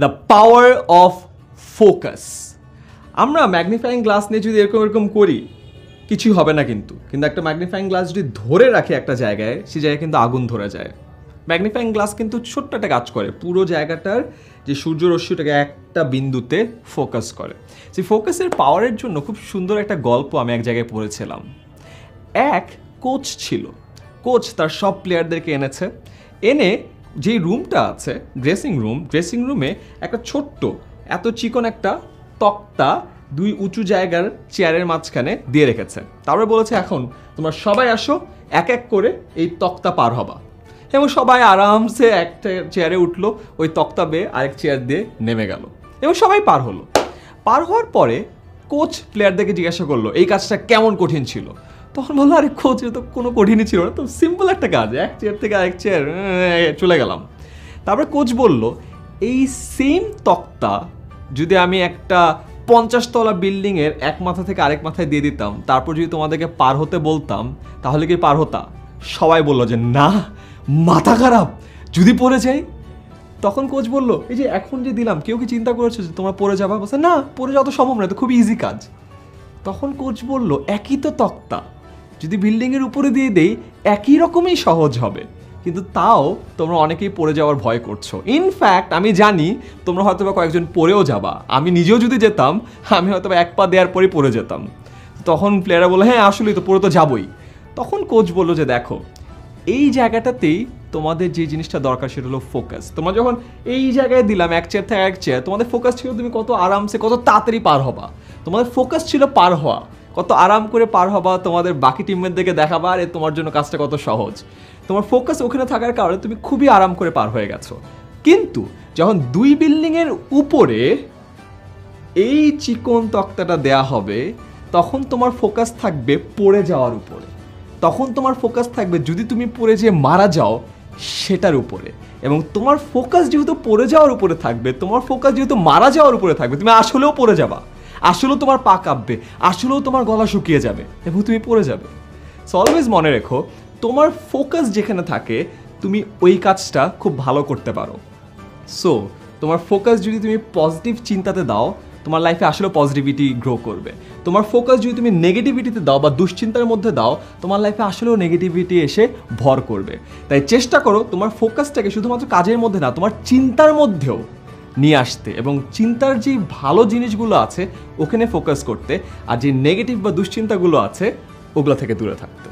The power of focus. আমরা magnifying glass নিয়ে যদি এরকম করি কিছুই হবে না, কিন্তু একটা ম্যাগনিফাইং গ্লাস যদি ধরে রাখে একটা জায়গায়, সেই জায়গায় কিন্তু আগুন ধরে যায়। ম্যাগনিফাইং গ্লাস কিন্তু ছোট্ট একটা কাজ করে, পুরো জায়গাটার যে সূর্যরশ্মিটাকে একটা বিন্দুতে ফোকাস করে। সেই ফোকাসের পাওয়ারের জন্য খুব সুন্দর একটা গল্প আমি এক জায়গায় পড়েছিলাম। এক কোচ ছিল, কোচ তার সব প্লেয়ারদেরকে এনেছে, এনে যেই রুমটা আছে ড্রেসিং রুমে একটা ছোট্ট এত চিকন একটা তক্তা দুই উঁচু জায়গার চেয়ারের মাঝখানে দিয়ে রেখেছে। তারপরে বলেছে এখন তোমরা সবাই আসো, এক এক করে এই তক্তা পার হবা। এবং সবাই আরামসে একটা চেয়ারে উঠলো, ওই তক্তা বেয়ে আরেক চেয়ার দিয়ে নেমে গেল এবং সবাই পার হলো। পার হওয়ার পরে কোচ প্লেয়ারদেরকে জিজ্ঞাসা করলো এই কাজটা কেমন কঠিন ছিল। তখন বললো আরে কোচ, এটা তো কোনো কঠিনই ছিল না, তো সিম্পল একটা কাজ, এক চেয়ার থেকে আরেক চেয়ার চলে গেলাম। তারপরে কোচ বলল এই সেম তক্তা যদি আমি একটা 50 তলা বিল্ডিংয়ের এক মাথা থেকে আরেক মাথায় দিয়ে দিতাম, তারপর যদি তোমাদেরকে পার হতে বলতাম, তাহলে কি পার হতা? সবাই বললো যে না, মাথা খারাপ, যদি পড়ে যাই। তখন কোচ বলল এই যে এখন যে দিলাম, কেউ কি চিন্তা করেছো যে তোমরা পড়ে যাবা? বলছে না, পড়ে যাওয়া তো সম্ভব না, তো খুব ইজি কাজ। তখন কোচ বলল একই তো তক্তা, যদি বিল্ডিংয়ের উপরে দিয়ে দেই একই রকমই সহজ হবে, কিন্তু তাও তোমরা অনেকেই পড়ে যাওয়ার ভয় করছো। ইনফ্যাক্ট আমি জানি তোমরা হয়তো বা কয়েকজন পড়েও যাবা, আমি নিজেও যদি যেতাম আমি হয়তো বা এক পা দেওয়ার পরই পড়ে যেতাম। তখন প্লেয়াররা বললো হ্যাঁ আসলেই তো, পড়ে তো যাবই। তখন কোচ বললো যে দেখো এই জায়গাটাতেই তোমাদের যে জিনিসটা দরকার সেটা হলো ফোকাস। তোমরা যখন এই জায়গায় দিলাম এক চেয়ার থেকে এক চেয়ার, তোমাদের ফোকাস ছিল তুমি কত আরামসে কত তাড়াতাড়ি পার হবা, তোমাদের ফোকাস ছিল পার হওয়া, কত আরাম করে পার হবা, তোমাদের বাকি টিমমেটদেরকে দেখাবা আর তোমার জন্য কাজটা কত সহজ। তোমার ফোকাস ওখানে থাকার কারণে তুমি খুবই আরাম করে পার হয়ে গেছো। কিন্তু যখন দুই বিল্ডিংয়ের উপরে এই চিকন তক্তাটা দেয়া হবে, তখন তোমার ফোকাস থাকবে পড়ে যাওয়ার উপরে, তখন তোমার ফোকাস থাকবে যদি তুমি পড়ে যেয়ে মারা যাও সেটার উপরে। এবং তোমার ফোকাস যেহেতু পড়ে যাওয়ার উপরে থাকবে, তোমার ফোকাস যেহেতু মারা যাওয়ার উপরে থাকবে, তুমি আসলেও পড়ে যাবা, আসলেও তোমার পা কাঁপবে, আসলেও তোমার গলা শুকিয়ে যাবে এবং তুমি পড়ে যাবে। সো অলওয়েজ মনে রেখো, তোমার ফোকাস যেখানে থাকে তুমি ওই কাজটা খুব ভালো করতে পারো। সো তোমার ফোকাস যদি তুমি পজিটিভ চিন্তাতে দাও, তোমার লাইফে আসলেও পজিটিভিটি গ্রো করবে। তোমার ফোকাস যদি তুমি নেগেটিভিটিতে দাও বা দুশ্চিন্তার মধ্যে দাও, তোমার লাইফে আসলেও নেগেটিভিটি এসে ভর করবে। তাই চেষ্টা করো তোমার ফোকাসটাকে শুধুমাত্র কাজের মধ্যে না, তোমার চিন্তার মধ্যেও নিয়ে আসতে এবং চিন্তার যে ভালো জিনিসগুলো আছে ওখানে ফোকাস করতে, আর যে নেগেটিভ বা দুশ্চিন্তাগুলো আছে ওগুলো থেকে দূরে থাকতে।